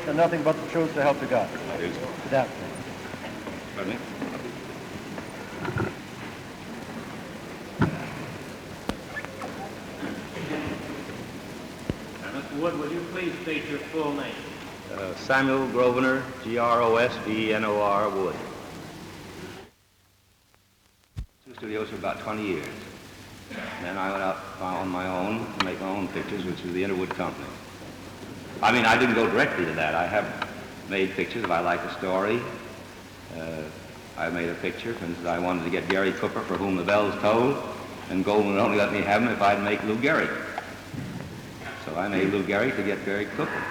and nothing but the truth to help you God. I do so. That. Pardon me? Mr. Wood, will you please state your full name? Samuel Grosvenor, Grosvenor Wood. Two studios for about 20 years. Then I went out on my own to make my own pictures, which was the Wood Company. I mean, I didn't go directly to that. I have made pictures if I like a story. I made a picture, for instance, I wanted to get Gary Cooper, For Whom the Bells Toll, and Goldman would only let me have him if I'd make Lou Gehrig. So I made Lou Gehrig to get Gary Cooper.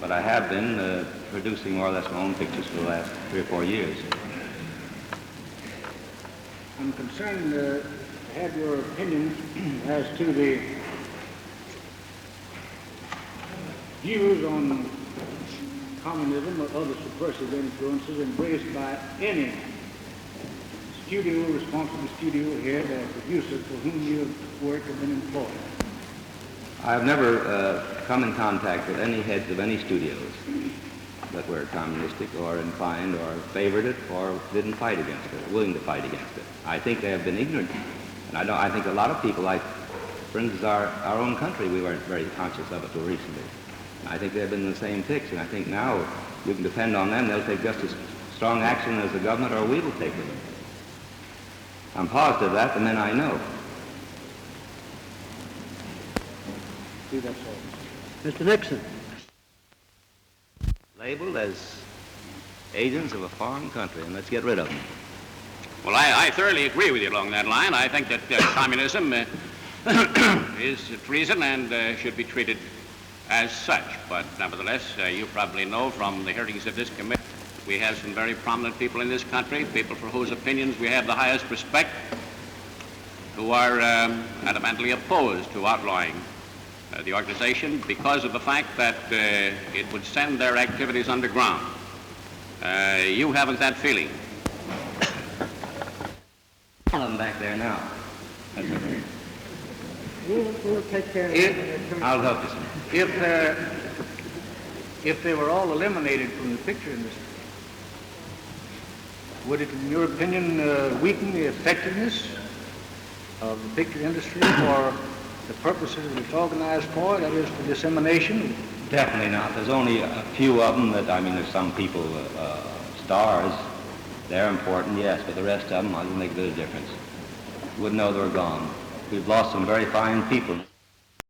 But I have been producing more or less my own pictures for the last 3 or 4 years. I'm concerned to have your opinion as to the views on communism or other subversive influences embraced by any studio, responsible studio head or producer for whom you have worked or been employed. I have never come in contact with any heads of any studios that were communistic or inclined or favored it or didn't fight against it, or willing to fight against it. I think they have been ignorant. And I think a lot of people, like, for instance, our own country, we weren't very conscious of it till recently. I think they've been in the same fix, and I think now you can depend on them. They'll take just as strong action as the government or we will take with them. I'm positive of that, the men I know. See, that's all. Mr. Nixon. Labeled as agents of a foreign country, and let's get rid of them. Well, I thoroughly agree with you along that line. I think that communism is treason and should be treated as such. But nevertheless, you probably know from the hearings of this committee, we have some very prominent people in this country, people for whose opinions we have the highest respect, who are adamantly opposed to outlawing the organization because of the fact that it would send their activities underground. You haven't that feeling. One of them back there now. That's okay. We'll take care of it. I'll help you, sir. If they were all eliminated from the picture industry, would it, in your opinion, weaken the effectiveness of the picture industry for the purposes that it's organized for, that is, for dissemination? Definitely not. There's only a few of them that, I mean, there's some people, stars, they're important, yes, but the rest of them, I don't make a bit of difference. Wouldn't know they were gone. We've lost some very fine people.